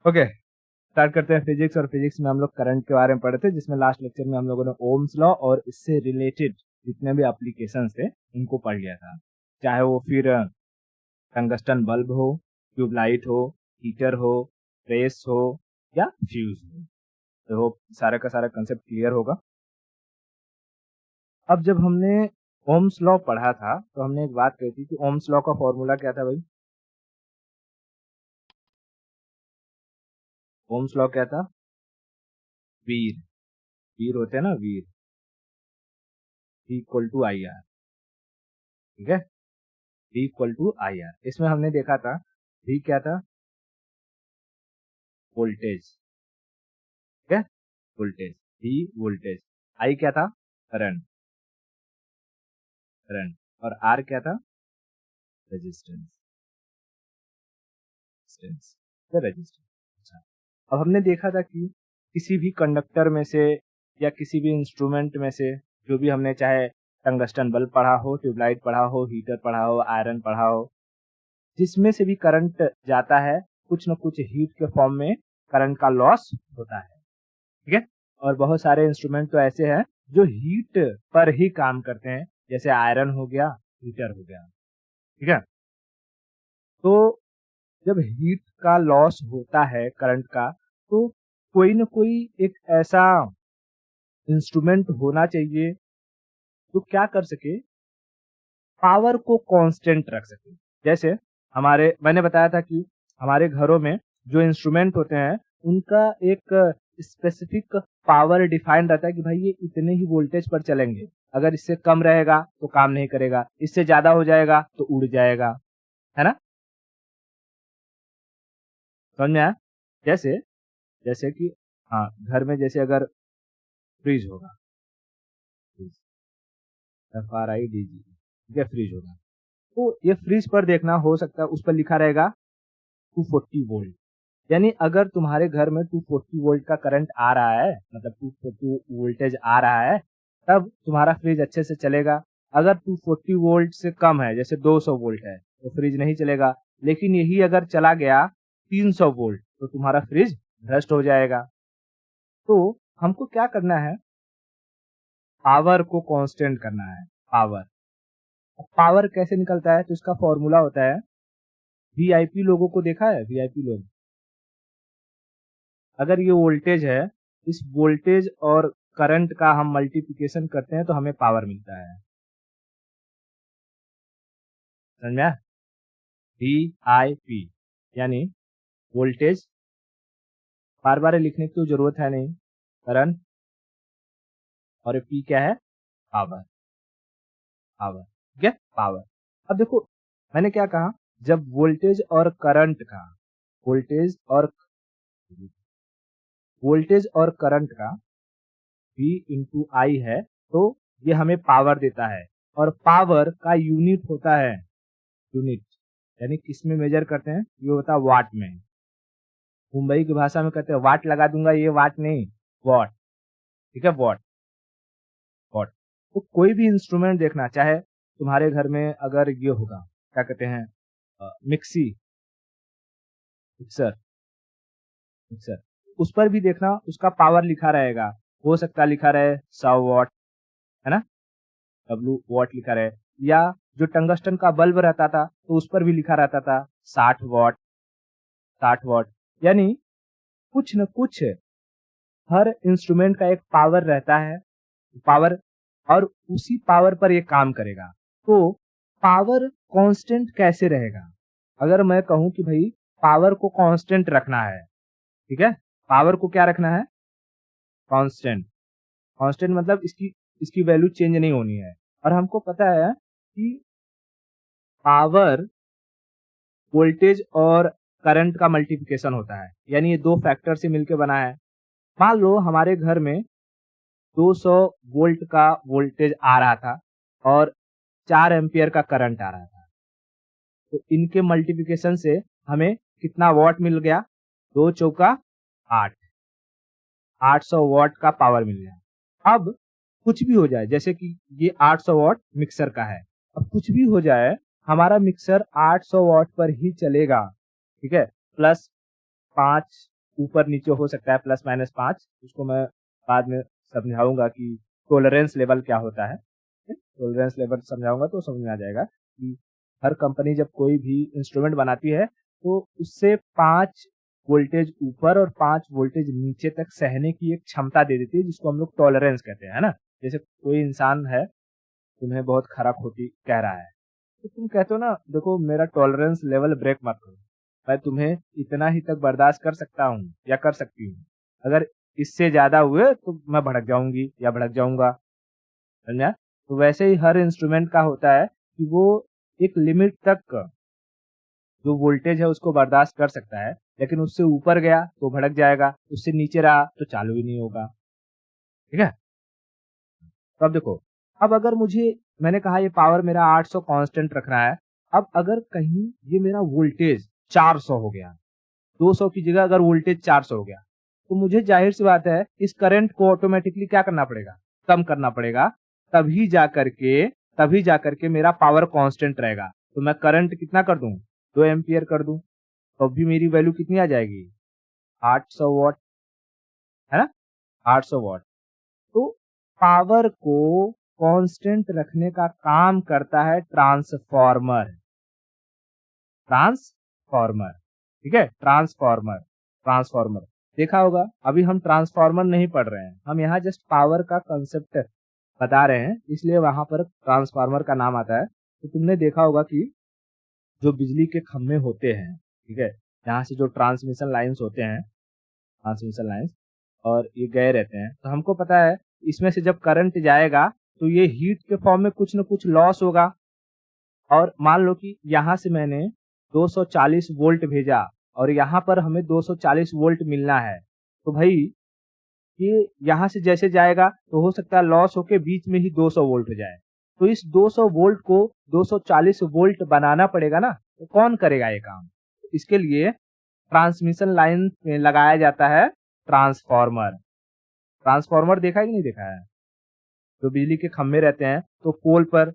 Okay, start करते हैं physics. और फिजिक्स में हम लोग करंट के बारे में पढ़े थे, जिसमें लास्ट लेक्चर में हम लोगों ने ओम्स लॉ और इससे रिलेटेड जितने भी एप्लीकेशंस थे उनको पढ़ लिया था। चाहे वो फिर टंगस्टन बल्ब हो, ट्यूबलाइट हो, हीटर हो, प्रेस हो या फ्यूज हो, तो सारा का सारा कंसेप्ट क्लियर होगा। अब जब हमने ओम्स लॉ पढ़ा था तो हमने एक बात कही थी कि ओम्स लॉ का फॉर्मूला क्या था भाई? ओम्स लॉ क्या था? वीर, वीर होते हैं ना, वीर इक्वल टू आई आर। ठीक है, V equal to I R. इसमें हमने देखा था V क्या था? वोल्टेज। ठीक है, वोल्टेज, V वोल्टेज। I क्या था? Current, current. और R क्या था? Resistance, resistance, resistance. अच्छा, अब हमने देखा था कि किसी भी कंडक्टर में से या किसी भी इंस्ट्रूमेंट में से, जो भी हमने चाहे टंगस्टन बल्ब पढ़ा हो, ट्यूबलाइट पढ़ा हो, हीटर पढ़ा हो, आयरन पढ़ा हो, जिसमें से भी करंट जाता है कुछ न कुछ हीट के फॉर्म में करंट का लॉस होता है। ठीक है, और बहुत सारे इंस्ट्रूमेंट तो ऐसे हैं जो हीट पर ही काम करते हैं, जैसे आयरन हो गया, हीटर हो गया। ठीक है, तो जब हीट का लॉस होता है करंट का, तो कोई न कोई एक ऐसा इंस्ट्रूमेंट होना चाहिए जो क्या कर सके, पावर को कांस्टेंट रख सके। जैसे मैंने बताया था कि हमारे घरों में जो इंस्ट्रूमेंट होते हैं उनका एक स्पेसिफिक पावर डिफाइन रहता है कि भाई ये इतने ही वोल्टेज पर चलेंगे, अगर इससे कम रहेगा तो काम नहीं करेगा, इससे ज्यादा हो जाएगा तो उड़ जाएगा, है ना? समझ में आया? जैसे जैसे कि हाँ, घर में जैसे अगर फ्रिज होगा, FRIDG, ठीक है, फ्रिज होगा, तो ये फ्रिज पर देखना हो सकता है उस पर लिखा रहेगा 240 वोल्ट। यानी अगर तुम्हारे घर में 240 वोल्ट का करंट आ रहा है, मतलब 240 वोल्टेज आ रहा है, तब तुम्हारा फ्रिज अच्छे से चलेगा। अगर 240 वोल्ट से कम है, जैसे 200 वोल्ट है, तो फ्रिज नहीं चलेगा। लेकिन यही अगर चला गया 300 वोल्ट, तो तुम्हारा फ्रिज भ्रष्ट हो जाएगा। तो हमको क्या करना है? पावर को कांस्टेंट करना है। पावर, पावर कैसे निकलता है? तो इसका फॉर्मूला होता है, वीआईपी लोगों को देखा है? वीआईपी लोग, अगर ये वोल्टेज है, इस वोल्टेज और करंट का हम मल्टीप्लिकेशन करते हैं तो हमें पावर मिलता है। समझ में आया? वीआईपी यानी वोल्टेज, बार बार लिखने की तो जरूरत है नहीं, करंट, और पी क्या है? Power, power. ठीक है, पावर। अब देखो मैंने क्या कहा, जब वोल्टेज और करंट का, वोल्टेज और वोल्टेज और करंट का V इंटू आई है, तो ये हमें पावर देता है। और पावर का यूनिट होता है, यूनिट यानी किस में मेजर करते हैं? ये होता है वाट में। मुंबई की भाषा में कहते हैं वाट लगा दूंगा, ये वाट नहीं, वॉट। ठीक है, वॉट, वॉट। तो कोई भी इंस्ट्रूमेंट देखना, चाहे तुम्हारे घर में अगर ये होगा, क्या कहते हैं, मिक्सी, मिक्सर, मिक्सर, उस पर भी देखना उसका पावर लिखा रहेगा। हो सकता लिखा रहे 100 वॉट, है ना, W वॉट लिखा रहे। या जो टंगस्टन का बल्ब रहता था तो उस पर भी लिखा रहता था 60 वॉट, 60 वॉट। यानी कुछ न कुछ हर इंस्ट्रूमेंट का एक पावर रहता है, पावर, और उसी पावर पर ये काम करेगा। तो पावर कांस्टेंट कैसे रहेगा? अगर मैं कहूं कि भाई पावर को कांस्टेंट रखना है, ठीक है, पावर को क्या रखना है? कांस्टेंट। कांस्टेंट मतलब इसकी इसकी वैल्यू चेंज नहीं होनी है। और हमको पता है कि पावर वोल्टेज और करंट का मल्टीप्लिकेशन होता है, यानी ये दो फैक्टर से मिलकर बना है। मान लो हमारे घर में 200 वोल्ट का वोल्टेज आ रहा था और 4 एम्पियर का करंट आ रहा था, तो इनके मल्टीप्लिकेशन से हमें कितना वॉट मिल गया? 2 चौका 8, 800 वॉट का पावर मिल गया। अब कुछ भी हो जाए, जैसे कि ये 800 वॉट मिक्सर का है, अब कुछ भी हो जाए, हमारा मिक्सर 800 वॉट पर ही चलेगा। ठीक है, प्लस 5 ऊपर नीचे हो सकता है +-5, उसको मैं बाद में समझाऊंगा कि टॉलरेंस लेवल क्या होता है। टॉलरेंस लेवल समझाऊंगा तो समझ में आ जाएगा कि हर कंपनी जब कोई भी इंस्ट्रूमेंट बनाती है तो उससे 5 वोल्टेज ऊपर और 5 वोल्टेज नीचे तक सहने की एक क्षमता दे देती है, जिसको हम लोग टॉलरेंस कहते हैं, है ना। जैसे कोई इंसान है, तुम्हें बहुत खरा खोटी कह रहा है, तो तुम कहते हो ना, देखो मेरा टॉलरेंस लेवल ब्रेक मत करो, मैं तुम्हें इतना ही तक बर्दाश्त कर सकता हूँ या कर सकती हूँ, अगर इससे ज्यादा हुए तो मैं भड़क जाऊंगी या भड़क जाऊंगा, समझा। तो वैसे ही हर इंस्ट्रूमेंट का होता है कि वो एक लिमिट तक जो वोल्टेज है उसको बर्दाश्त कर सकता है, लेकिन उससे ऊपर गया तो भड़क जाएगा, उससे नीचे रहा तो चालू ही नहीं होगा, ठीक है। तो अब देखो, अब अगर मैंने कहा ये पावर मेरा 800 कांस्टेंट रखना है। अब अगर कहीं ये मेरा वोल्टेज 400 हो गया, 200 की जगह अगर वोल्टेज 400 हो गया, तो मुझे जाहिर सी बात है इस करंट को ऑटोमेटिकली क्या करना पड़ेगा, कम करना पड़ेगा। तभी जाकर के मेरा पावर कांस्टेंट रहेगा। तो मैं करंट कितना कर दूं, 2 एम्पियर कर दूं, तो भी मेरी वैल्यू कितनी आ जाएगी, 800 वॉट, है ना, 800 वॉट। तो पावर को कांस्टेंट रखने का काम करता है ट्रांसफॉर्मर। ट्रांसफॉर्मर, ठीक है, ट्रांसफॉर्मर देखा होगा। अभी हम ट्रांसफॉर्मर नहीं पढ़ रहे हैं, हम यहाँ जस्ट पावर का कंसेप्ट बता रहे हैं, इसलिए वहां पर ट्रांसफॉर्मर का नाम आता है। तो तुमने देखा होगा कि जो बिजली के खंभे होते हैं, ठीक है, यहाँ से जो ट्रांसमिशन लाइंस होते हैं, ट्रांसमिशन लाइंस, और ये गए रहते हैं, तो हमको पता है इसमें से जब करंट जाएगा तो ये हीट के फॉर्म में कुछ न कुछ लॉस होगा। और मान लो कि यहाँ से मैंने 240 वोल्ट भेजा और यहाँ पर हमें 240 वोल्ट मिलना है, तो भाई ये यहाँ से जैसे जाएगा तो हो सकता है लॉस होके बीच में ही 200 वोल्ट हो जाए। तो इस 200 वोल्ट को 240 वोल्ट बनाना पड़ेगा ना, तो कौन करेगा ये काम। इसके लिए ट्रांसमिशन लाइन में लगाया जाता है ट्रांसफॉर्मर। ट्रांसफॉर्मर देखा है कि नहीं देखा है, जो बिजली के खंभे रहते हैं तो पोल पर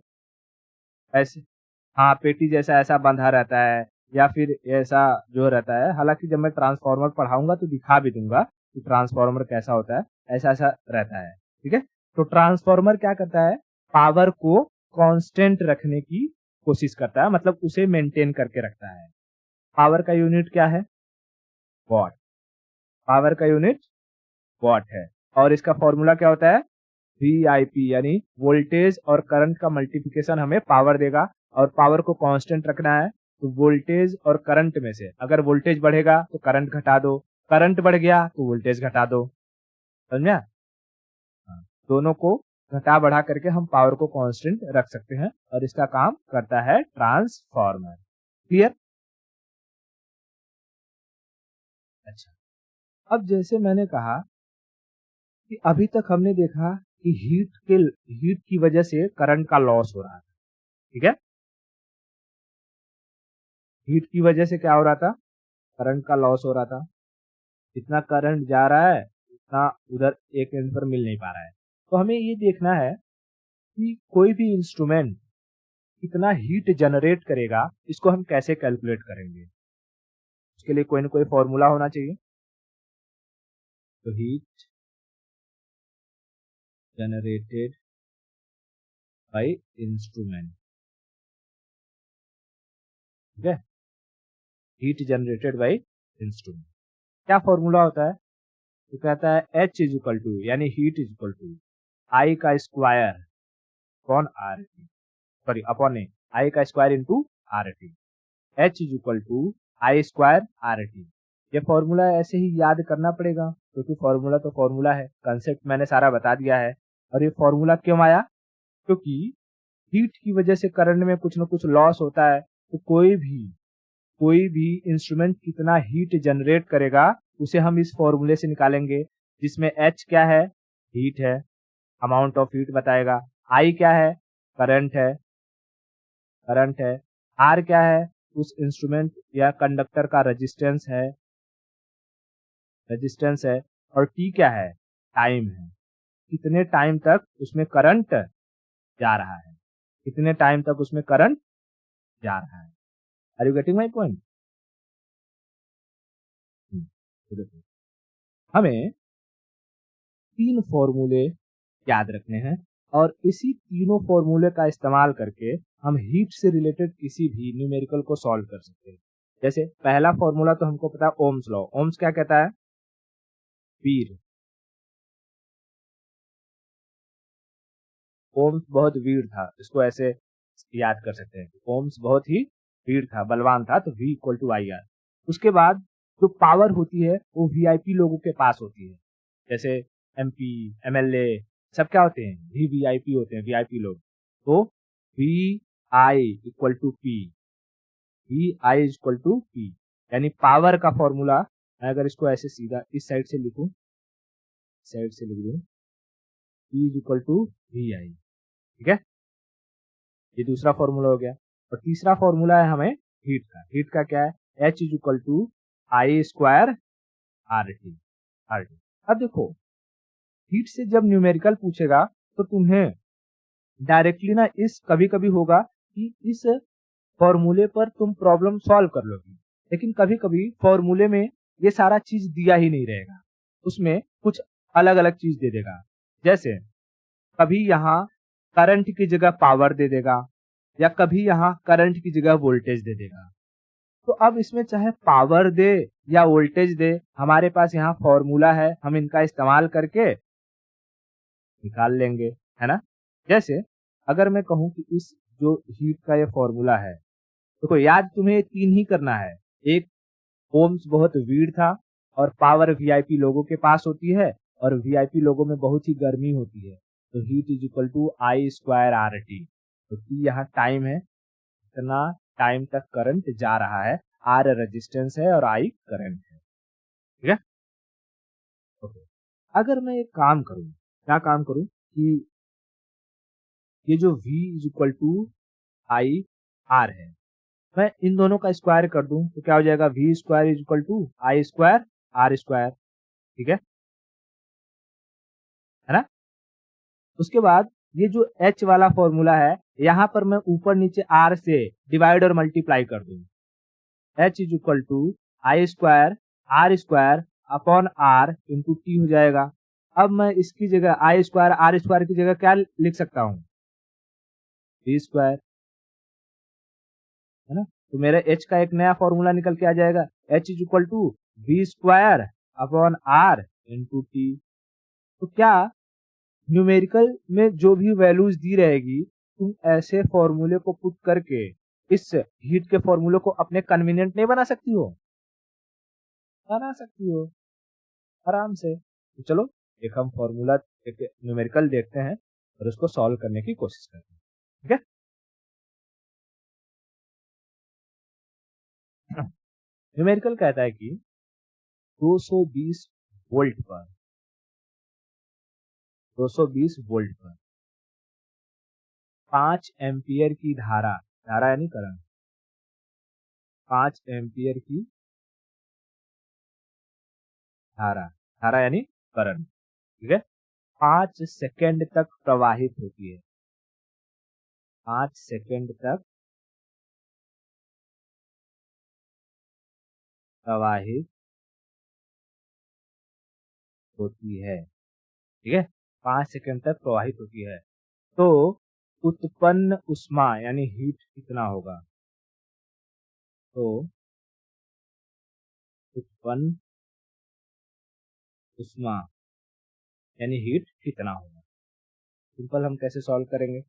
ऐसे, हाँ, पेटी जैसा ऐसा बंधा रहता है, या फिर ऐसा जो रहता है। हालांकि जब मैं ट्रांसफॉर्मर पढ़ाऊंगा तो दिखा भी दूंगा कि ट्रांसफॉर्मर कैसा होता है, ऐसा ऐसा रहता है, ठीक है। तो ट्रांसफॉर्मर क्या करता है, पावर को कांस्टेंट रखने की कोशिश करता है, मतलब उसे मेंटेन करके रखता है। पावर का यूनिट क्या है, वॉट। पावर का यूनिट वॉट है, और इसका फॉर्मूला क्या होता है, वीआईपी, यानी वोल्टेज और करंट का मल्टीप्लिकेशन हमें पावर देगा। और पावर को कांस्टेंट रखना है, तो वोल्टेज और करंट में से अगर वोल्टेज बढ़ेगा तो करंट घटा दो, करंट बढ़ गया तो वोल्टेज घटा दो, समझा। हाँ, दोनों को घटा बढ़ा करके हम पावर को कांस्टेंट रख सकते हैं, और इसका काम करता है ट्रांसफॉर्मर। क्लियर। अच्छा, अब जैसे मैंने कहा कि अभी तक हमने देखा कि हीट की वजह से करंट का लॉस हो रहा था, ठीक है। हीट की वजह से क्या हो रहा था, करंट का लॉस हो रहा था। जितना करंट जा रहा है उतना उधर एक एंड पर मिल नहीं पा रहा है। तो हमें ये देखना है कि कोई भी इंस्ट्रूमेंट कितना हीट जनरेट करेगा, इसको हम कैसे कैलकुलेट करेंगे। उसके लिए कोई ना कोई फॉर्मूला होना चाहिए। तो हीट जनरेटेड बाय इंस्ट्रूमेंट, ठीक है, हीट जनरेटेड बाय इंस्ट्रूमेंट। क्या फॉर्मूला होता है, तो कहता है H इज इक्वल टू, यानी heat is equal to I का square upon R T, sorry upon A, I का square into R T. H is equal to I square R T. ये फॉर्मूला ऐसे ही याद करना पड़ेगा, क्योंकि फॉर्मूला तो फॉर्मूला है, कंसेप्ट मैंने सारा बता दिया है। और ये फॉर्मूला क्यों आया, क्योंकि हीट की वजह से करंट में कुछ न कुछ लॉस होता है। तो कोई भी इंस्ट्रूमेंट कितना हीट जनरेट करेगा उसे हम इस फॉर्मूले से निकालेंगे, जिसमें H क्या है, हीट है, अमाउंट ऑफ हीट बताएगा। I क्या है, करंट है। R क्या है, उस इंस्ट्रूमेंट या कंडक्टर का रेजिस्टेंस है। और T क्या है, टाइम है, कितने टाइम तक उसमें करंट जा रहा है, कितने टाइम तक उसमें करंट जा रहा है। Are you getting my point. हमें 3 फॉर्मूले याद रखने हैं और इसी तीनों फॉर्मूले का इस्तेमाल करके हम हीट से रिलेटेड किसी भी न्यूमेरिकल को सॉल्व कर सकते हैं। जैसे पहला फॉर्मूला तो हमको पता है ओम्स लॉ। ओम्स क्या कहता है? वीर। ओम्स बहुत वीर था, इसको ऐसे याद कर सकते हैं। ओम्स बहुत ही वीर था, बलवान था, तो V equal to I R. उसके बाद जो पावर होती है वो वीआईपी लोगों के पास होती है, जैसे MP, MLA सब क्या होते हैं? वीवीआईपी होते हैं, वीआईपी लोग। तो VI equal to P, VI equal to P, यानी पावर का फॉर्मूला। मैं अगर इसको ऐसे सीधा इस साइड से लिखूं, साइड से लिख दूं, P इक्वल टू VI, ठीक है। ये दूसरा फॉर्मूला हो गया। और तीसरा फॉर्मूला है हमें हीट का। हीट का क्या है? H is equal to I square RT। अब देखो, हीट से जब न्यूमेरिकल पूछेगा तो तुम्हें डायरेक्टली ना इस कभी कभी होगा कि इस फॉर्मूले पर तुम प्रॉब्लम सॉल्व कर लोगी, लेकिन कभी कभी फॉर्मूले में ये सारा चीज दिया ही नहीं रहेगा, उसमें कुछ अलग अलग चीज दे देगा। जैसे कभी यहाँ करंट की जगह पावर दे देगा, या कभी यहाँ करंट की जगह वोल्टेज दे देगा। तो अब इसमें चाहे पावर दे या वोल्टेज दे, हमारे पास यहाँ फॉर्मूला है, हम इनका इस्तेमाल करके निकाल लेंगे, है ना। जैसे अगर मैं कहूँ कि इस जो हीट का ये फॉर्मूला है, तो याद तुम्हें 3 ही करना है। एक, ओम्स बहुत वीर था और पावर वीआईपी लोगों के पास होती है, और वीआईपी लोगों में बहुत ही गर्मी होती है, तो heat is equal to I square RT। तो T यहाँ टाइम है, इतना टाइम तक करंट जा रहा है, R रेजिस्टेंस है और I करंट है, ठीक है। ओके, अगर मैं एक काम करूं, क्या काम करूं कि ये जो V is equal to I R है, मैं इन दोनों का स्क्वायर कर दूं तो क्या हो जाएगा? V square is equal to I square R square, ठीक है ना। उसके बाद ये जो H वाला फॉर्मूला है, यहाँ पर मैं ऊपर नीचे R से डिवाइड और मल्टीप्लाई कर दूं। H is equal to I square R square upon R into T हो जाएगा। अब मैं इसकी जगह आई स्क्वायर R स्क्वायर की जगह क्या लिख सकता हूँ? V स्क्वायर, है ना। तो मेरा H का एक नया फॉर्मूला निकल के आ जाएगा, H is equal to V square upon R into T। तो क्या न्यूमेरिकल में जो भी वैल्यूज दी रहेगी, तुम ऐसे फॉर्मूले को पुट करके इस हीट के फॉर्मूले को अपने कन्वीनियंट नहीं बना सकती हो? बना सकती हो आराम से। तो चलो एक हम फॉर्मूला, एक न्यूमेरिकल देखते हैं और उसको सॉल्व करने की कोशिश करते हैं, ठीक है। न्यूमेरिकल कहता है कि 220 वोल्ट पर 220 वोल्ट पर 5 एम्पियर की धारा, धारा यानी करंट, 5 एम्पियर की धारा, धारा यानी करंट, ठीक है, 5 सेकंड तक प्रवाहित होती है। 5 सेकंड तक प्रवाहित होती है, ठीक है, 5 सेकंड तक प्रवाहित होती है। तो उत्पन्न उष्मा यानी हीट कितना होगा? तो उत्पन्न उष्मा यानी हीट कितना होगा? सिंपल, हम कैसे सॉल्व करेंगे?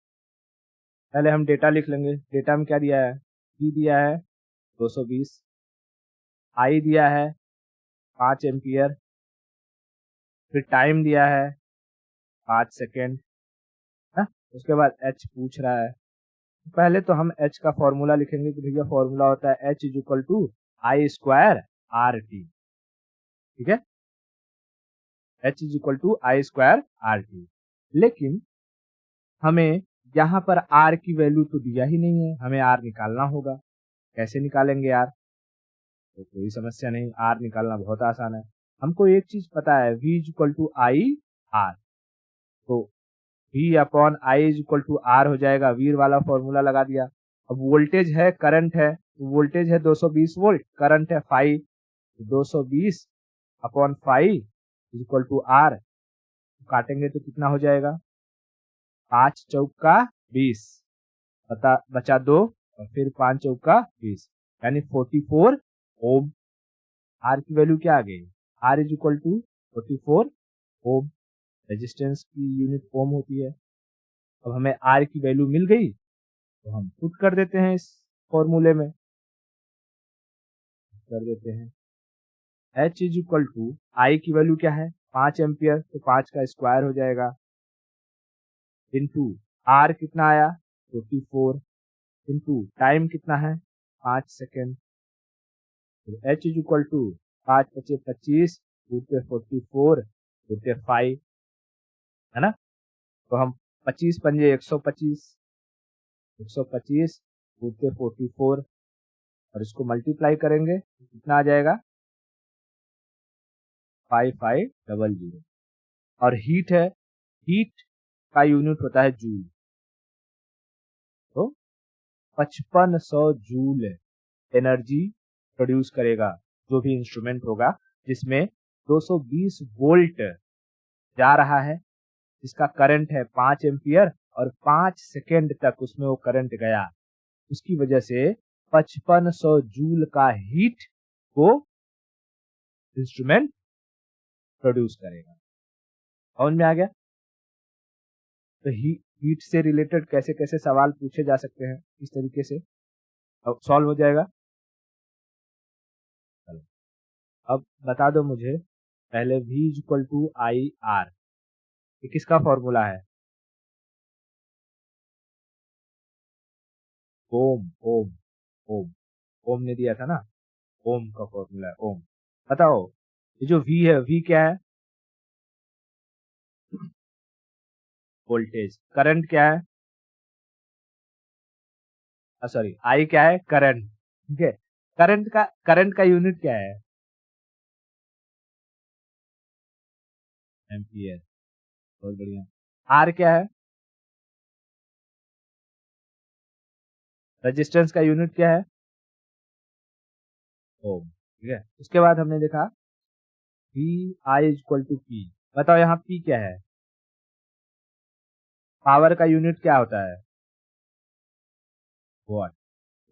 पहले हम डेटा लिख लेंगे। डेटा में क्या दिया है? P दिया है 220, I दिया है 5 एम्पियर, फिर टाइम दिया है 5 सेकेंड, है। उसके बाद H पूछ रहा है। पहले तो हम H का फॉर्मूला लिखेंगे कि भैया फॉर्मूला होता है H is equal to I square RT, ठीक है। H is equal to I square RT, लेकिन हमें यहाँ पर R की वैल्यू तो दिया ही नहीं है, हमें R निकालना होगा। कैसे निकालेंगे R? तो कोई समस्या नहीं, R निकालना बहुत आसान है। हमको एक चीज पता है, V is equal to I R, तो V upon I is equal to R हो जाएगा। वीर वाला फॉर्मूला लगा दिया। अब वोल्टेज है, करंट है, तो वोल्टेज है 220 वोल्ट, करंट है 5, 220 upon 5 is equal to R, काटेंगे तो कितना हो जाएगा, 5 चौका 20, बचा 2 और फिर 5 चौका 20 यानी 44 ओम। आर की वैल्यू क्या आ गई, R is equal to 44 ohm. Resistance की यूनिट ओम होती है। अब हमें आर की वैल्यू मिल गई तो हम पुट कर देते हैं इस फॉर्मूले में, कर देते हैं H इज इक्वल टू आई की वैल्यू क्या है 5 एम्पियर, तो 5 का स्क्वायर हो जाएगा इनटू आर कितना आया 44 इनटू टाइम कितना है 5 सेकेंड, तो H इज इक्वल टू 5 पचे 25 बूटे 44 बूटे 5 है ना। तो हम 25 पंजे 125 125 बूटे 44 और इसको मल्टीप्लाई करेंगे तो कितना आ जाएगा 5500। और हीट है, हीट का यूनिट होता है जूल, तो 5500 जूल एनर्जी प्रोड्यूस करेगा जो भी इंस्ट्रूमेंट होगा जिसमें 220 वोल्ट जा रहा है, जिसका करंट है 5 एम्पियर और 5 सेकेंड तक उसमें वो करंट गया, उसकी वजह से 5500 जूल का हीट को इंस्ट्रूमेंट प्रोड्यूस करेगा। समझ में आ गया। तो हीट से रिलेटेड कैसे कैसे सवाल पूछे जा सकते हैं, इस तरीके से अब सॉल्व हो जाएगा। चलो अब बता दो मुझे पहले V is equal to I R, ये किसका फॉर्मूला है, ओम ओम ओम, ओम ने दिया था ना, ओम का फॉर्मूला है ओम। बताओ ये जो V है, V क्या है, वोल्टेज, करंट क्या है, सॉरी आई क्या है करंट, ठीक है। करंट का यूनिट क्या है एम्पियर, बहुत बढ़िया। आर क्या है, रेजिस्टेंस का यूनिट क्या है ओम, ठीक है। उसके बाद हमने देखा V I is equal to P, बताओ यहाँ P क्या है, पावर का यूनिट क्या होता है वॉट,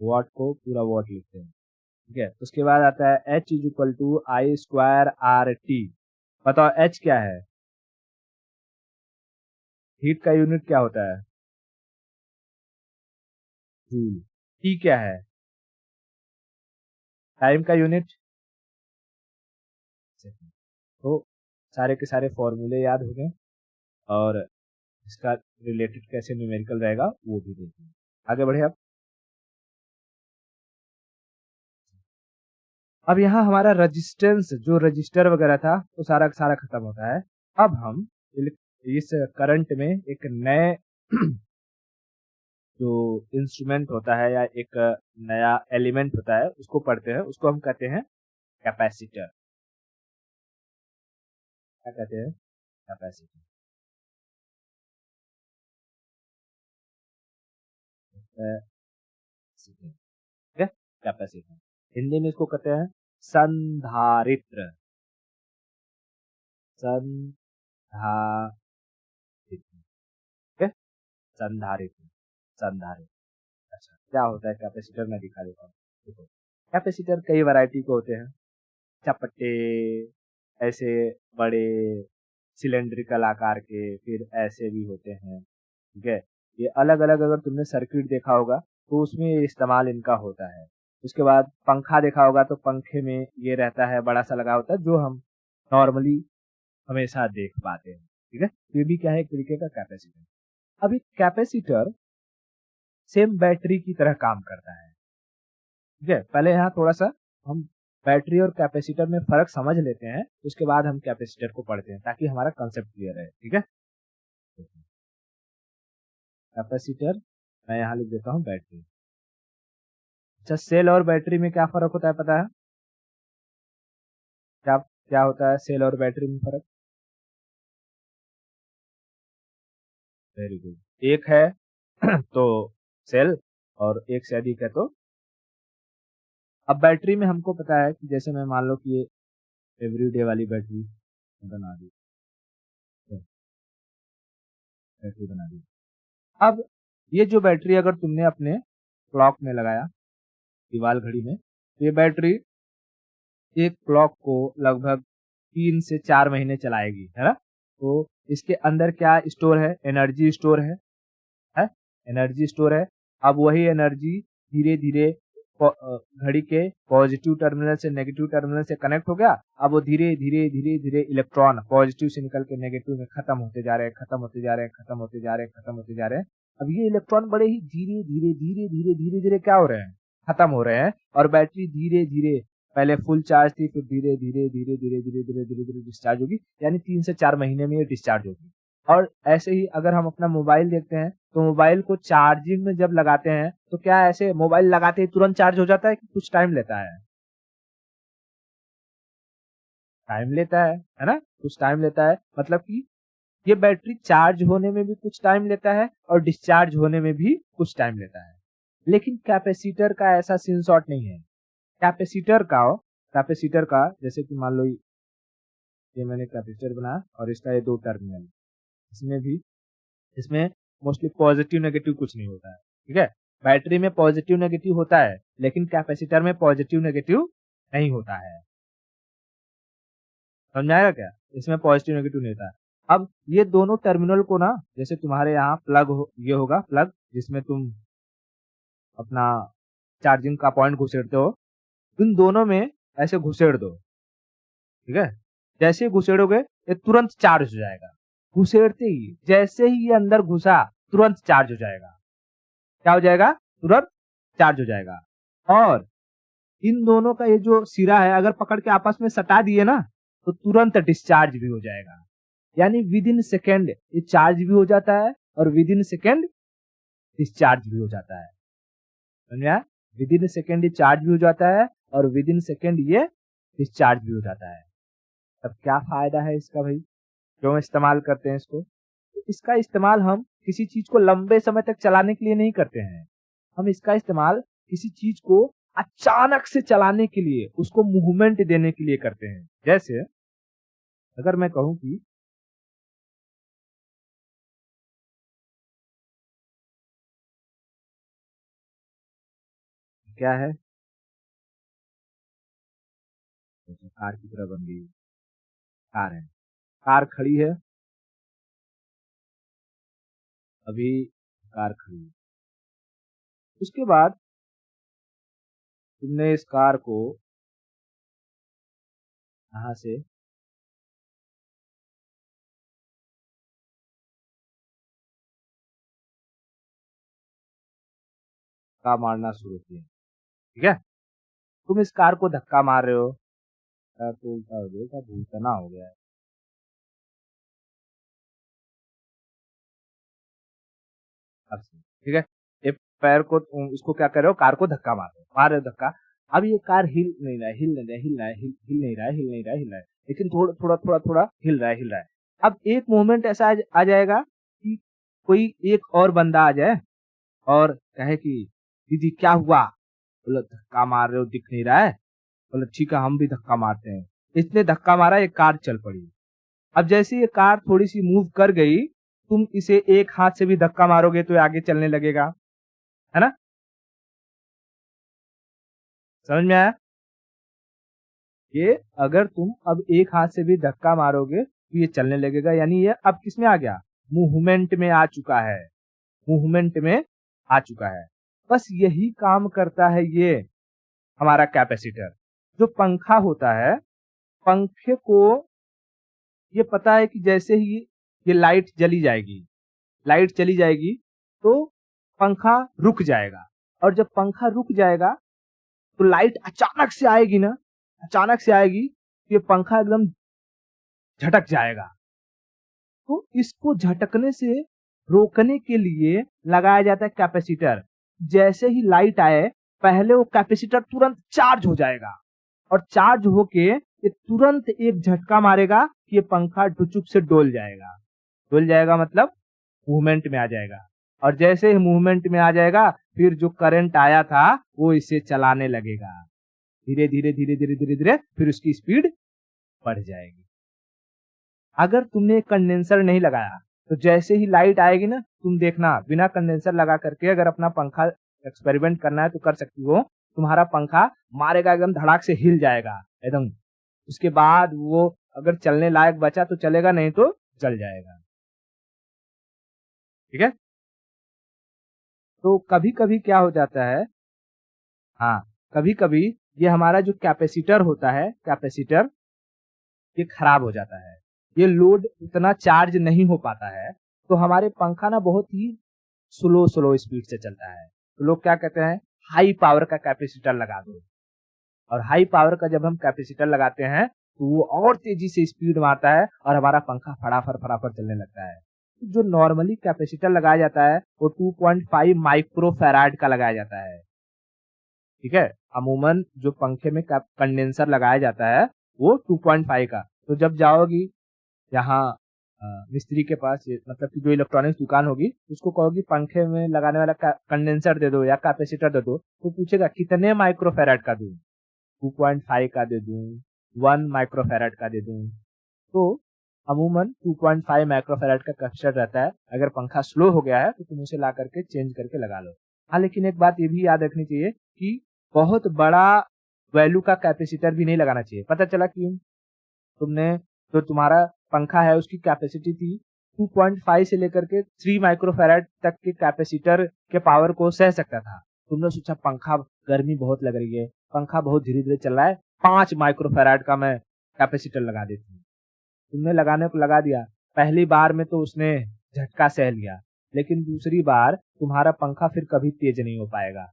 वॉट को पूरा वॉट लिखते हैं, ठीक है। उसके बाद आता है H is equal to I square R T, बताओ H क्या है, हीट का यूनिट क्या होता है जूल, T क्या है टाइम का यूनिट सेकंड। तो सारे के सारे फॉर्मूले याद हो गए और इसका रिलेटेड कैसे न्यूमेरिकल रहेगा वो भी देखेंगे। आगे बढ़े अब यहाँ हमारा रेजिस्टेंस जो रजिस्टर वगैरह था वो सारा का सारा खत्म होता है। अब हम इस करंट में एक नए जो इंस्ट्रूमेंट होता है या एक नया एलिमेंट होता है उसको पढ़ते हैं, उसको हम कहते हैं कैपेसिटर। क्या कहते हैं कैपेसिटर, ठीक है। कैपेसिटर हिंदी में इसको कहते हैं संधारित्र, संधारित्र, ठीक है। संधारित्र, संधारित्र। अच्छा क्या होता है कैपेसिटर, मैं दिखा देता हूँ। देखो कैपेसिटर कई वैरायटी के होते हैं, चपटे, ऐसे बड़े सिलेंड्रिकल आकार के, फिर ऐसे भी होते हैं, ठीक है। ये अलग अलग अगर तुमने सर्किट देखा होगा तो उसमें ये इस्तेमाल इनका होता है। उसके बाद पंखा देखा होगा तो पंखे में ये रहता है बड़ा सा लगा होता है जो हम नॉर्मली हमेशा देख पाते हैं, ठीक है। ये भी क्या है एक तरीके का कैपेसिटर। अब एक कैपेसिटर सेम बैटरी की तरह काम करता है, ठीक है। पहले यहाँ थोड़ा सा हम बैटरी और कैपेसिटर में फर्क समझ लेते हैं, उसके बाद हम कैपेसिटर को पढ़ते हैं ताकि हमारा कंसेप्ट क्लियर है, ठीक है। कैपेसिटर मैं यहाँ लिख देता हूँ बैटरी। अच्छा सेल और बैटरी में क्या फर्क होता है पता है, क्या क्या होता है सेल और बैटरी में फर्क, वेरी गुड, एक है तो सेल और एक से अधिक है तो। अब बैटरी में हमको पता है कि जैसे मैं मान लो कि ये एवरीडे वाली बैटरी बना दी, बैटरी बना दी। अब ये जो बैटरी अगर तुमने अपने क्लॉक में लगाया, दीवार घड़ी में, तो ये बैटरी एक क्लॉक को लगभग 3 से 4 महीने चलाएगी, है ना? तो इसके अंदर क्या स्टोर है? एनर्जी स्टोर है? एनर्जी स्टोर है। अब वही एनर्जी धीरे-धीरे घड़ी के पॉजिटिव टर्मिनल से नेगेटिव टर्मिनल से कनेक्ट हो गया। अब वो धीरे-धीरे इलेक्ट्रॉन पॉजिटिव से निकल के नेगेटिव में खत्म होते जा रहे हैं, खत्म होते जा रहे हैं, खत्म होते जा रहे हैं, खत्म होते जा रहे हैं। अब ये इलेक्ट्रॉन बड़े ही धीरे-धीरे क्या हो रहे हैं? खत्म हो रहे हैं और बैटरी धीरे-धीरे पहले फुल चार्ज थी, फिर धीरे-धीरे डिस्चार्ज होगी, यानी 3 से 4 महीने में ये डिस्चार्ज होगी। और ऐसे ही अगर हम अपना मोबाइल देखते हैं, तो मोबाइल को चार्जिंग में जब लगाते हैं, तो क्या ऐसे मोबाइल लगाते ही तुरंत चार्ज हो जाता है कि कुछ टाइम लेता है? टाइम लेता है ना? कुछ टाइम लेता है, मतलब कि ये बैटरी चार्ज होने में भी कुछ टाइम लेता है और डिस्चार्ज होने में भी कुछ टाइम लेता है। लेकिन कैपेसिटर का ऐसा सीन शॉट नहीं है। कैपेसिटर का जैसे कि मान लो ये मैंने कैपेसिटर बनाया और इसका ये 2 टर्मिनल, इसमें मोस्टली पॉजिटिव नेगेटिव कुछ नहीं होता है, ठीक है? बैटरी में पॉजिटिव नेगेटिव होता है, लेकिन कैपेसिटर में पॉजिटिव नेगेटिव नहीं होता है। समझ में आएगा क्या? इसमें पॉजिटिव नेगेटिव नहीं होता है। अब ये दोनों टर्मिनल को ना, जैसे तुम्हारे यहाँ ये होगा प्लग, जिसमें तुम अपना चार्जिंग का पॉइंट घुसेड़ते हो, इन दोनों में ऐसे घुसेड़ दो, ठीक है? जैसे ही घुसेड़ोगे ये तुरंत चार्ज हो जाएगा। घुसेड़ते ही जैसे ही ये अंदर घुसा, तुरंत चार्ज हो जाएगा। क्या हो जाएगा? तुरंत चार्ज हो जाएगा। और इन दोनों का ये जो सिरा है, अगर पकड़ के आपस में सटा दिए ना, तो तुरंत डिस्चार्ज भी हो जाएगा। यानी विद इन सेकेंड ये चार्ज भी हो जाता है और विद इन सेकेंड डिस्चार्ज भी हो जाता है। समझा? विद इन सेकेंड ये चार्ज भी हो जाता है और विद इन सेकेंड ये डिस्चार्ज भी हो जाता है। अब क्या फायदा है इसका भाई? क्यों इस्तेमाल करते हैं इसको? तो इसका इस्तेमाल हम किसी चीज को लंबे समय तक चलाने के लिए नहीं करते हैं। हम इसका इस्तेमाल किसी चीज को अचानक से चलाने के लिए, उसको मूवमेंट देने के लिए करते हैं। जैसे अगर मैं कहूं कि क्या है, तो कार की तरह बन गई, कार है, कार खड़ी है, अभी कार खड़ी है। उसके बाद तुमने इस कार को यहां से धक्का मारना शुरू किया, ठीक है? तुम इस कार को धक्का मार रहे हो, कार तो उल्टा हो गया, भूतना हो गया है। अब से, ठीक है? ये पैर को इसको क्या कर रहे हो? कार को धक्का मार रहे हो धक्का। अब ये कार हिल नहीं रहा है, हिल नहीं रहा है, हिल रहा है, हिल नहीं रहा है, हिल नहीं रहा है, हिल रहा है, लेकिन थोड़ा हिल रहा है, हिल रहा है। अब एक मोमेंट ऐसा आ जाएगा कि कोई एक और बंदा आ जाए और कहे कि दीदी क्या हुआ? बोले धक्का मार रहे हो, दिख नहीं रहा है। बोले ठीक है, हम भी धक्का मारते हैं। इसने धक्का मारा, एक कार चल पड़ी। अब जैसे ये कार थोड़ी सी मूव कर गई, तुम इसे एक हाथ से भी धक्का मारोगे तो ये आगे चलने लगेगा, है ना? समझ में आया? ये अगर तुम अब एक हाथ से भी धक्का मारोगे तो ये चलने लगेगा, यानी ये अब किस में आ गया? मूवमेंट में आ चुका है, मूवमेंट में आ चुका है। बस यही काम करता है ये हमारा कैपेसिटर। जो पंखा होता है, पंखे को ये पता है कि जैसे ही ये लाइट चली जाएगी तो पंखा रुक जाएगा, और जब पंखा रुक जाएगा तो लाइट अचानक से आएगी ना, अचानक से आएगी, ये पंखा एकदम झटक जाएगा। तो इसको झटकने से रोकने के लिए लगाया जाता है कैपेसिटर। जैसे ही लाइट आए, पहले वो कैपेसिटर तुरंत चार्ज हो जाएगा और चार्ज होके ये तुरंत एक झटका मारेगा कि ये पंखा डुचुक से डोल जाएगा मतलब मूवमेंट में आ जाएगा। और जैसे ही मूवमेंट में आ जाएगा, फिर जो करंट आया था वो इसे चलाने लगेगा, धीरे धीरे फिर उसकी स्पीड बढ़ जाएगी। अगर तुमने कंडेंसर नहीं लगाया तो जैसे ही लाइट आएगी ना, तुम देखना बिना कंडेंसर लगा करके अगर अपना पंखा एक्सपेरिमेंट करना है तो कर सकती हो। तुम्हारा पंखा मारेगा, एकदम धड़ाक से हिल जाएगा एकदम। उसके बाद वो अगर चलने लायक बचा तो चलेगा, नहीं तो जल जाएगा। ठीक है। तो कभी कभी क्या हो जाता है, हाँ, कभी कभी ये हमारा जो कैपेसिटर होता है, कैपेसिटर ये खराब हो जाता है, ये लोड उतना चार्ज नहीं हो पाता है, तो हमारे पंखा ना बहुत ही स्लो स्लो स्पीड से चलता है। तो लोग क्या कहते हैं, हाई पावर का कैपेसिटर लगा दो। और हाई पावर का जब हम कैपेसिटर लगाते हैं तो वो और तेजी से स्पीड मारता है और हमारा पंखा फटाफट फटाफट चलने लगता है। जो नॉर्मली कैपेसिटर लगाया जाता है वो 2.5 माइक्रो फैराड का लगाया जाता है। ठीक है। अमूमन जो पंखे में कंडेंसर लगाया जाता है वो 2.5 का। तो जब जाओगी यहाँ मिस्त्री के पास, मतलब कि जो इलेक्ट्रॉनिक्स दुकान होगी, उसको कहोगी पंखे में लगाने वाला कंडेंसर दे दो या कैपेसिटर दे दो, तो पूछेगा कितने माइक्रोफैराड का दूं, 2.5 का दे दूं, 1 माइक्रोफैराड का दे दूं। तो अमूमन 2.5 माइक्रोफैराड का कैपेसिटर रहता है। अगर पंखा स्लो हो गया है तो तुम उसे ला करके चेंज करके लगा लो। हाँ, लेकिन एक बात ये भी याद रखनी चाहिए कि बहुत बड़ा वैल्यू का कैपेसिटर भी नहीं लगाना चाहिए। पता चला कि तुमने जो तुम्हारा पंखा है उसकी कैपेसिटी थी 2.5 से लेकर के 3 माइक्रोफैराड तक के कैपेसिटर के पावर को सह सकता था। तुमने सोचा पंखा गर्मी बहुत लग रही है, पंखा बहुत धीरे धीरे चल रहा है, 5 माइक्रोफैराड का मैं कैपेसिटर लगा देती हूँ। तुमने लगाने को लगा दिया, पहली बार में तो उसने झटका सह लिया, लेकिन दूसरी बार तुम्हारा पंखा फिर कभी तेज नहीं हो पाएगा।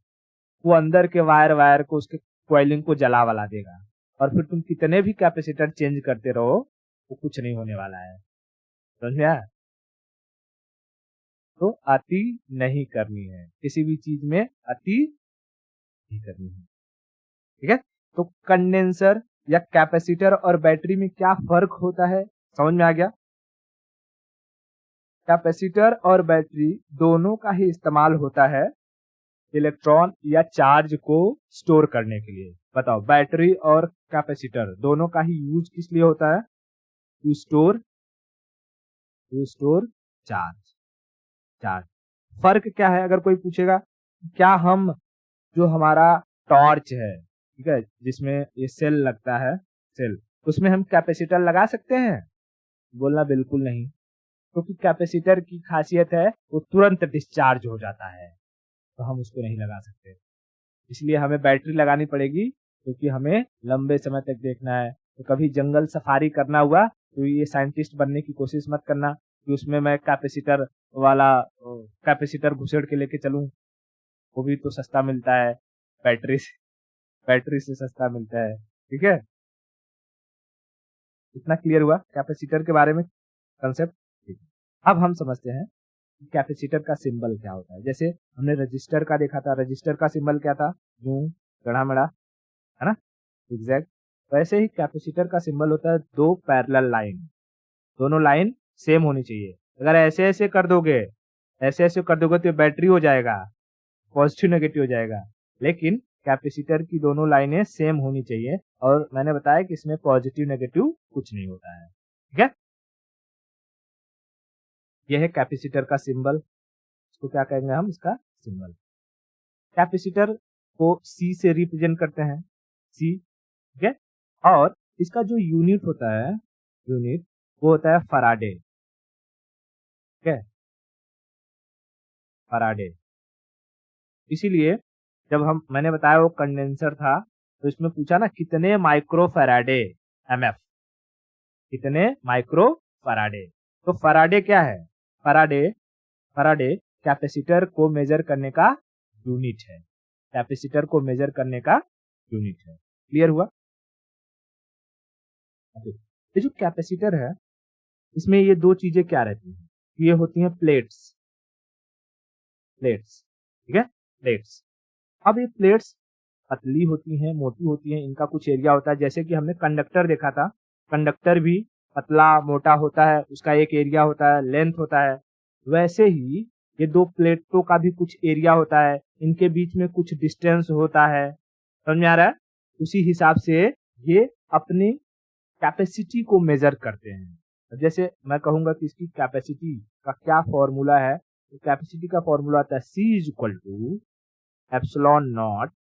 वो अंदर के वायर वायर को, उसके कॉइलिंग को जला वला देगा, और फिर तुम कितने भी कैपेसिटर चेंज करते रहो वो कुछ नहीं होने वाला है। समझ में आया? तो अति नहीं करनी है, किसी भी चीज में अति नहीं करनी है। ठीक है। तो कंडेंसर या कैपेसिटर और बैटरी में क्या फर्क होता है, समझ में आ गया? कैपेसिटर और बैटरी दोनों का ही इस्तेमाल होता है इलेक्ट्रॉन या चार्ज को स्टोर करने के लिए। बताओ, बैटरी और कैपेसिटर दोनों का ही यूज किस लिए होता है? To store charge. चार्ज फर्क क्या है? अगर कोई पूछेगा क्या हम जो हमारा टॉर्च है, ठीक है, जिसमें ये सेल लगता है, सेल, उसमें हम कैपेसिटर लगा सकते हैं? बोलना बिल्कुल नहीं, क्योंकि कैपेसिटर की खासियत है वो तुरंत डिस्चार्ज हो जाता है, तो हम उसको नहीं लगा सकते। इसलिए हमें बैटरी लगानी पड़ेगी, क्योंकि हमें लंबे समय तक देखना है। तो कभी जंगल सफारी करना हुआ तो ये साइंटिस्ट बनने की कोशिश मत करना कि उसमें मैं कैपेसिटर वाला कैपेसिटर घुसेड़ के लेके चलूं। वो भी तो सस्ता मिलता है, बैटरी से सस्ता मिलता है। ठीक है। इतना क्लियर हुआ कैपेसिटर के बारे में कंसेप्ट? ठीक है। अब हम समझते हैं कैपेसिटर का सिंबल क्या होता है। जैसे हमने रजिस्टर का देखा था, रजिस्टर का सिंबल क्या था? यूं, गड़ा मड़ा, है ना, एग्जैक्ट। वैसे ही कैपेसिटर का सिंबल होता है दो पैरेलल लाइन, दोनों लाइन सेम होनी चाहिए। अगर ऐसे ऐसे कर दोगे, ऐसे ऐसे कर दोगे तो बैटरी हो जाएगा, पॉजिटिव नेगेटिव हो जाएगा। लेकिन कैपेसिटर की दोनों लाइनें सेम होनी चाहिए, और मैंने बताया कि इसमें पॉजिटिव नेगेटिव कुछ नहीं होता है। ठीक है। यह है कैपेसिटर का सिंबल। इसको क्या कहेंगे हम? इसका सिंबल। कैपेसिटर को सी से रिप्रेजेंट करते हैं, सी। ठीक है। और इसका जो यूनिट होता है, यूनिट, वो होता है फराडे। ठीक है, फराडे। इसीलिए जब मैंने बताया वो कंडेंसर था, तो इसमें पूछा ना कितने माइक्रो फराडे, एमएफ, कितने माइक्रो फराडे। तो फराडे क्या है? फराडे, फराडे कैपेसिटर को मेजर करने का यूनिट है। कैपेसिटर को मेजर करने का यूनिट है। क्लियर हुआ? ये जो कैपेसिटर है, इसमें ये दो चीजें क्या रहती हैं? ये होती हैं प्लेट्स, प्लेट्स। ठीक है, प्लेट्स। अब ये प्लेट्स पतली होती हैं, मोटी होती हैं, इनका कुछ एरिया होता है। जैसे कि हमने कंडक्टर देखा था, कंडक्टर भी पतला मोटा होता है, उसका एक एरिया होता है, लेंथ होता है। वैसे ही ये दो प्लेटों का भी कुछ एरिया होता है, इनके बीच में कुछ डिस्टेंस होता है। समझ में आ रहा है? उसी हिसाब से ये अपनी कैपेसिटी को मेजर करते हैं। अब जैसे मैं कहूंगा कि इसकी कैपेसिटी का क्या फॉर्मूला है, तो कैपेसिटी का फॉर्मूला आता है C is equal to epsilon not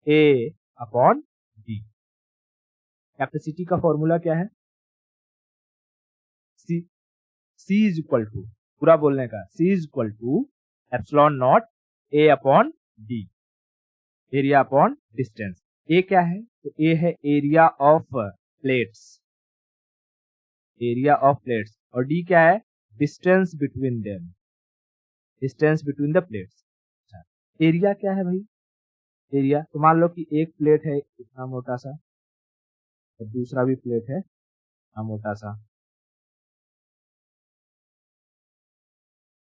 A upon D। Capacity का फॉर्मूला क्या है? C इज इक्वल टू, पूरा बोलने का, C is equal to epsilon not A upon D, area upon distance. A क्या है? तो ए है area of plates, area of plates, और डी क्या है? Distance between them, distance between the plates. अच्छा, एरिया क्या है भाई? एरिया, तो मान लो कि एक प्लेट है इतना मोटा सा और दूसरा भी प्लेट है इतना मोटा सा,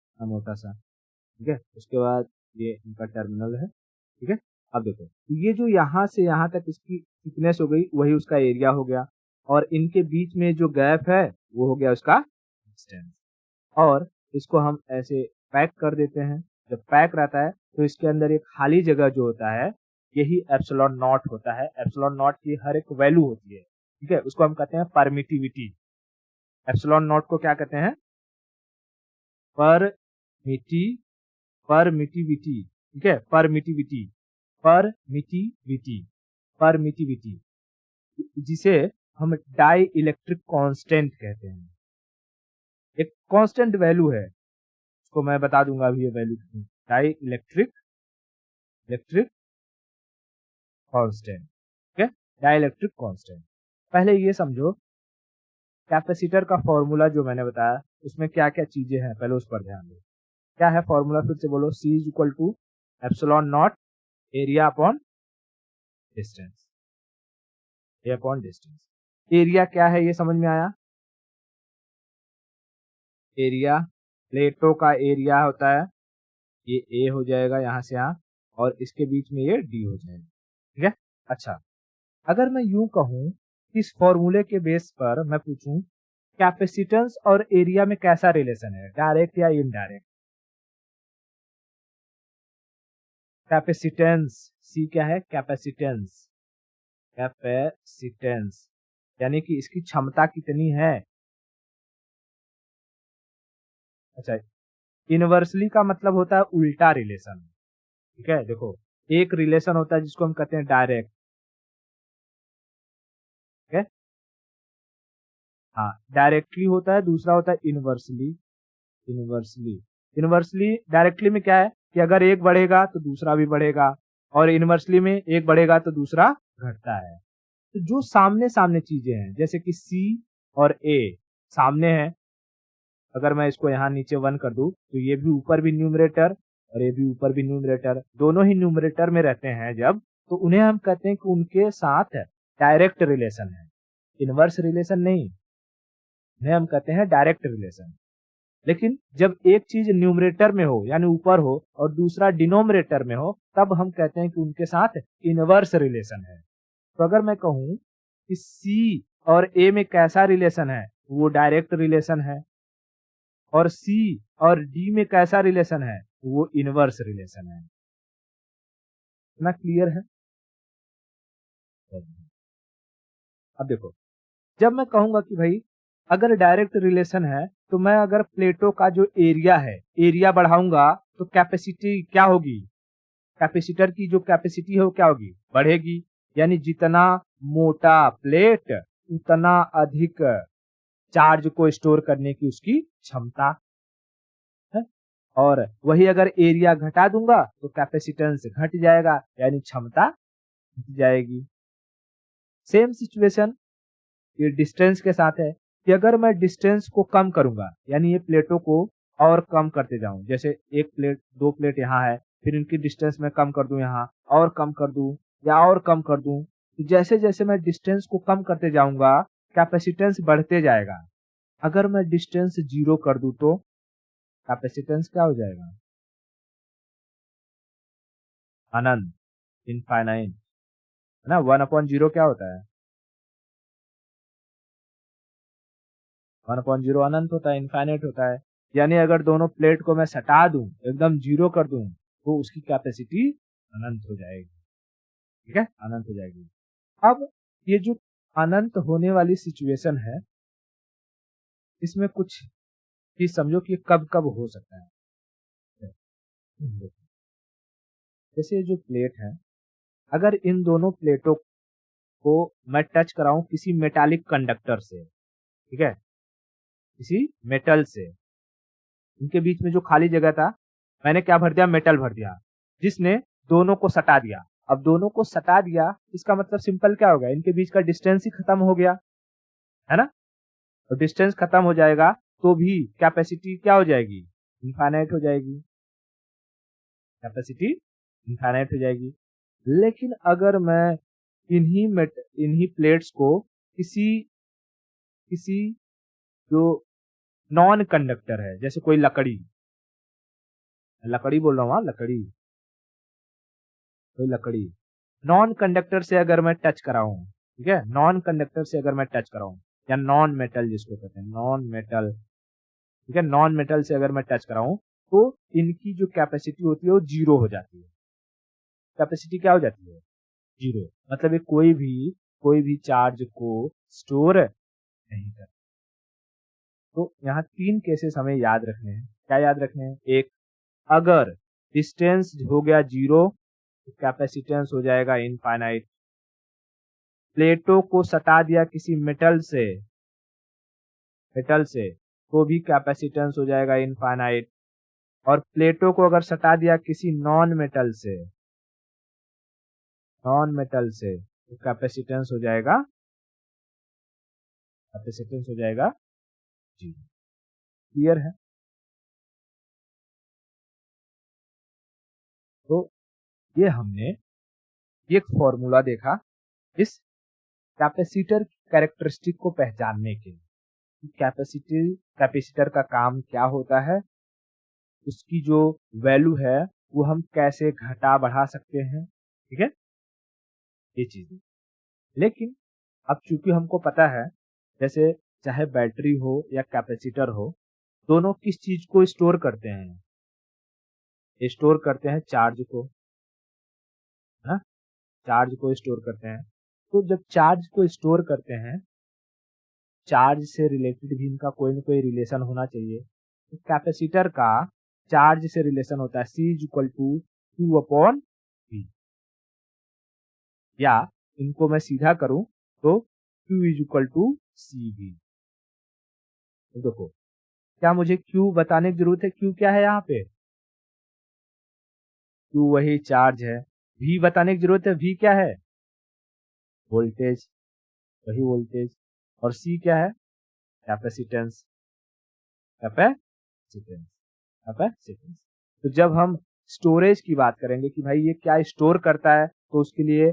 इतना मोटा सा, ठीक है। उसके बाद ये इनका टर्मिनल है, ठीक है। अब देखो, तो ये जो यहाँ से यहाँ तक इसकी थिकनेस हो गई, वही उसका एरिया हो गया, और इनके बीच में जो गैप है वो हो गया उसका डिस्टेंस। और इसको हम ऐसे पैक कर देते हैं। जब पैक रहता है तो इसके अंदर एक खाली जगह जो होता है, यही एप्सिलॉन नॉट होता है। एप्सिलॉन नॉट की हर एक वैल्यू होती है, ठीक है, उसको हम कहते हैं परमिटिविटी। एप्सिलॉन नॉट को क्या कहते हैं? परमिटिविटी, ठीक है, परमिटिविटी, परमिटिविटी, परमिटिविटी, जिसे हम डाई इलेक्ट्रिक कांस्टेंट कहते हैं। एक कांस्टेंट वैल्यू है, उसको मैं बता दूंगा अभी ये वैल्यू कितनी। डाई इलेक्ट्रिक कांस्टेंट, ठीक है, डाई इलेक्ट्रिक कांस्टेंट। पहले ये समझो, कैपेसिटर का फॉर्मूला जो मैंने बताया उसमें क्या क्या चीजें हैं, पहले उस पर ध्यान दो। क्या है फॉर्मूला? फिर से बोलो, C is equal to epsilon not area upon distance, A upon distance. Area क्या है ये समझ में आया? एरिया, प्लेटों का एरिया होता है, ये ए हो जाएगा यहाँ से यहाँ, और इसके बीच में ये डी हो जाएगा, ठीक है। अच्छा, अगर मैं यूं कहूं, इस फॉर्मूले के बेस पर मैं पूछूं कैपेसिटेंस और एरिया में कैसा रिलेशन है, डायरेक्ट या इनडायरेक्ट? कैपेसिटेंस, सी क्या है? कैपेसिटेंस, कैपेसिटेंस यानी कि इसकी क्षमता कितनी है। अच्छा, इनवर्सली का मतलब होता है उल्टा रिलेशन, ठीक है। देखो, एक रिलेशन होता है जिसको हम कहते हैं डायरेक्ट, ठीक है, हाँ, डायरेक्टली होता है, दूसरा होता है इनवर्सली। इनवर्सली, इनवर्सली डायरेक्टली में क्या है कि अगर एक बढ़ेगा तो दूसरा भी बढ़ेगा, और इनवर्सली में एक बढ़ेगा तो दूसरा घटता है। तो जो सामने सामने चीजें हैं, जैसे कि C और A सामने है, अगर मैं इसको यहाँ नीचे 1 कर दूं तो ये भी ऊपर भी न्यूमरेटर और ये भी ऊपर भी न्यूमरेटर, दोनों ही न्यूमरेटर में रहते हैं जब, तो उन्हें हम कहते हैं कि उनके साथ डायरेक्ट रिलेशन है, इनवर्स रिलेशन नहीं, उन्हें हम कहते हैं डायरेक्ट रिलेशन। लेकिन जब एक चीज न्यूमरेटर में हो यानी ऊपर हो और दूसरा डिनोमिनेटर में हो, तब हम कहते हैं कि उनके साथ इनवर्स रिलेशन है। तो अगर मैं कहूं कि C और A में कैसा रिलेशन है, वो डायरेक्ट रिलेशन है, और C और D में कैसा रिलेशन है, वो इनवर्स रिलेशन है। इतना क्लियर है? अब देखो, जब मैं कहूंगा कि भाई अगर डायरेक्ट रिलेशन है, तो मैं अगर प्लेटों का जो एरिया है, एरिया बढ़ाऊंगा तो कैपेसिटी क्या होगी? कैपेसिटर की जो कैपेसिटी है वो क्या होगी? बढ़ेगी। यानी जितना मोटा प्लेट उतना अधिक चार्ज को स्टोर करने की उसकी क्षमता है। और वही अगर एरिया घटा दूंगा तो कैपेसिटेंस घट जाएगा, यानी क्षमता घट जाएगी। सेम सिचुएशन ये डिस्टेंस के साथ है कि अगर मैं डिस्टेंस को कम करूंगा, यानी ये प्लेटों को और कम करते जाऊं, जैसे एक प्लेट, दो प्लेट यहाँ है, फिर इनकी डिस्टेंस में कम कर दूं, यहाँ और कम कर दूं या और कम कर दूं, तो जैसे जैसे मैं डिस्टेंस को कम करते जाऊंगा कैपेसिटेंस बढ़ते जाएगा। अगर मैं डिस्टेंस 0 कर दूं तो कैपेसिटेंस क्या हो जाएगा? अनंत, इनफाइनाइट, है ना। 1/0 क्या होता है? 1/0 अनंत होता है, इनफाइनाइट होता है। यानी अगर दोनों प्लेट को मैं सटा दूं, एकदम 0 कर दूं, तो उसकी कैपेसिटी अनंत हो जाएगी, ठीक है, अनंत हो जाएगी। अब ये जो अनंत होने वाली सिचुएशन है, इसमें कुछ चीज समझो कि कब कब हो सकता है। जैसे जो प्लेट है, अगर इन दोनों प्लेटों को मैं टच कराऊं किसी मेटालिक कंडक्टर से, ठीक है, किसी मेटल से, इनके बीच में जो खाली जगह था मैंने क्या भर दिया, मेटल भर दिया, जिसने दोनों को सटा दिया। अब दोनों को सटा दिया इसका मतलब सिंपल क्या हो गया, इनके बीच का डिस्टेंस ही खत्म हो गया, है ना। तो डिस्टेंस खत्म हो जाएगा तो भी कैपेसिटी क्या हो जाएगी, इनफाइनाइट हो जाएगी, कैपेसिटी इनफाइनाइट हो जाएगी। लेकिन अगर मैं इन्हीं प्लेट्स को किसी किसी जो नॉन कंडक्टर है, जैसे कोई लकड़ी बोल रहा हूँ, लकड़ी, कोई लकड़ी नॉन कंडक्टर से अगर मैं टच कराऊं, ठीक है, नॉन कंडक्टर से अगर मैं टच कराऊं, या नॉन मेटल जिसको कहते हैं नॉन मेटल, ठीक है, नॉन मेटल से अगर मैं टच कराऊं तो इनकी जो कैपेसिटी होती है वो जीरो हो जाती है। कैपेसिटी क्या हो जाती है, जीरो। मतलब ये कोई भी चार्ज को स्टोर नहीं कर। तो यहाँ 3 केसेस हमें याद रखने हैं। क्या याद रखने हैं, एक, अगर डिस्टेंस हो गया जीरो तो कैपेसिटेंस हो जाएगा इनफाइनाइट। प्लेटों को सटा दिया किसी मेटल से तो भी कैपेसिटेंस हो जाएगा इनफाइनाइट। और प्लेटों को अगर सटा दिया किसी नॉन मेटल से तो कैपेसिटेंस हो जाएगा जीरो। क्लियर है। तो ये हमने एक फॉर्मूला देखा इस कैपेसिटर कैरेक्टरिस्टिक को पहचानने के लिए। कैपेसिटर का काम क्या होता है, उसकी जो वैल्यू है वो हम कैसे घटा बढ़ा सकते हैं, ठीक है, ये चीज। लेकिन अब चूंकि हमको पता है, जैसे चाहे बैटरी हो या कैपेसिटर हो, दोनों किस चीज को स्टोर करते हैं, स्टोर करते हैं चार्ज को, है ना, चार्ज को स्टोर करते हैं। तो जब चार्ज को स्टोर करते हैं, चार्ज से रिलेटेड भी इनका कोई ना कोई रिलेशन होना चाहिए। तो कैपेसिटर का चार्ज से रिलेशन होता है C=Q/V, या इनको मैं सीधा करूं तो Q=CV। देखो, क्या मुझे Q बताने की जरूरत है, Q क्या है यहाँ पे, Q वही चार्ज है। V बताने की जरूरत है, V क्या है, वोल्टेज, वही वोल्टेज। और C क्या है, कैपेसिटेंस, कैपेसिटेंस, कैपेसिटेंस। तो जब हम स्टोरेज की बात करेंगे कि भाई ये क्या स्टोर करता है, तो उसके लिए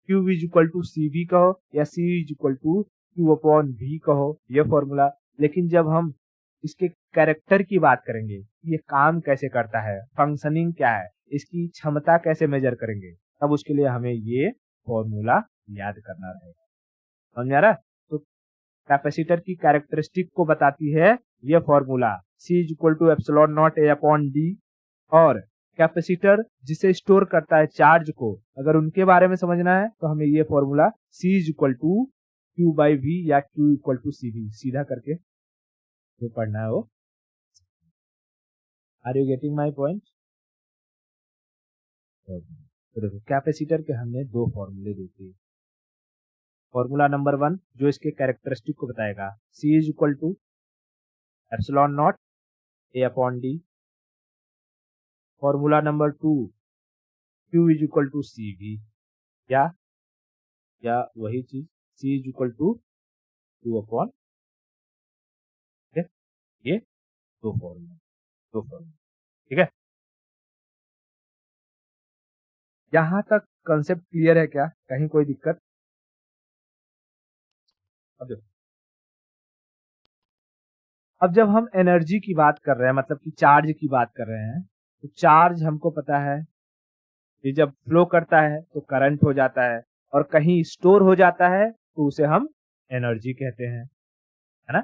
Q=CV कहो या C=Q/V कहो, ये फॉर्मूला। लेकिन जब हम इसके कैरेक्टर की बात करेंगे, ये काम कैसे करता है, फंक्शनिंग क्या है, इसकी क्षमता कैसे मेजर करेंगे, तब उसके लिए हमें ये फॉर्मूला याद करना रहेगा। समझ आ रहा है। तो कैपेसिटर की कैरेक्टरिस्टिक को बताती है ये फॉर्मूला C=ε0A/D। और कैपेसिटर जिसे स्टोर करता है चार्ज को, अगर उनके बारे में समझना है तो हमें ये फॉर्मूला C=Q/V या Q=CV सीधा करके जो पढ़ना है वो। Are you getting my point. तो देखो, कैपेसिटर के हमने 2 फॉर्मूले देखे। फॉर्मूला नंबर 1 जो इसके कैरेक्टरिस्टिक को बताएगा, C=ε0A/D। फॉर्मूला नंबर 2 Q=CV, या वही चीज C=Q/, ठीक है। ये 2 फॉर्मूला, ठीक है। यहां तक कंसेप्ट क्लियर है क्या, कहीं कोई दिक्कत। अब देखो, अब जब हम एनर्जी की बात कर रहे हैं, मतलब कि चार्ज की बात कर रहे हैं, तो चार्ज हमको पता है कि जब फ्लो करता है तो करंट हो जाता है, और कहीं स्टोर हो जाता है तो उसे हम एनर्जी कहते हैं, है ना।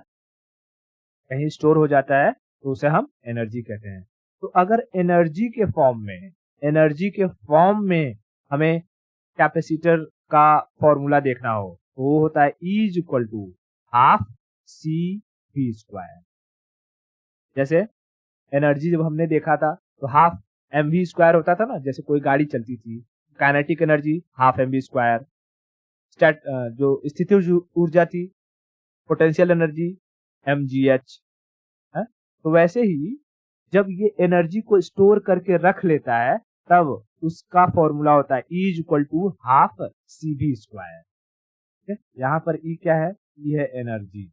कहीं स्टोर हो जाता है तो उसे हम एनर्जी कहते हैं। तो अगर एनर्जी के फॉर्म में हमें कैपेसिटर का फॉर्मूला देखना हो, तो वो होता है E=12 C वी स्क्वायर। जैसे एनर्जी जब हमने देखा था तो हाफ एम वी स्क्वायर होता था ना, जैसे कोई गाड़ी चलती थी, kinetic energy half M V square, जो स्थितिज ऊर्जा थी, potential energy M G H है। तो वैसे ही जब ये एनर्जी को स्टोर करके रख लेता है तब उसका फॉर्मूला होता है E is equal to half C V square. ठीक है, यहाँ पर E क्या है, E है एनर्जी,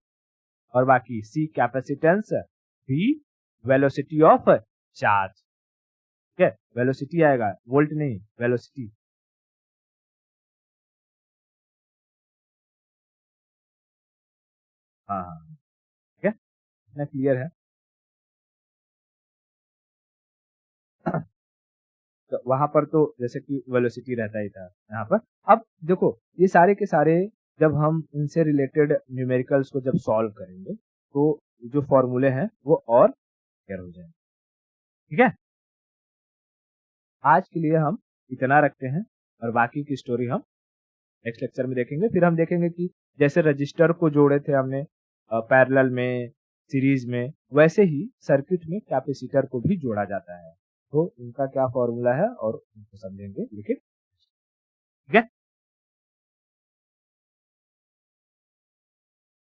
और बाकी C capacitance, V velocity of charge. ठीक है, वेलोसिटी आएगा, वोल्ट नहीं, वेलोसिटी। हाँ हाँ, ठीक है, इतना क्लियर है। तो वहां पर तो जैसे कि वेलोसिटी रहता ही था यहाँ पर। अब देखो ये सारे के सारे जब हम इनसे रिलेटेड न्यूमेरिकल्स को जब सॉल्व करेंगे तो जो फॉर्मूले हैं वो और क्लियर हो जाएंगे। ठीक है, आज के लिए हम इतना रखते हैं और बाकी की स्टोरी हम नेक्स्ट लेक्चर में देखेंगे। फिर हम देखेंगे कि जैसे रजिस्टर को जोड़े थे हमने पैरेलल में, सीरीज में, वैसे ही सर्किट में कैपेसिटर को भी जोड़ा जाता है। तो उनका क्या फॉर्मूला है और उनको समझेंगे, लेकिन ठीक है।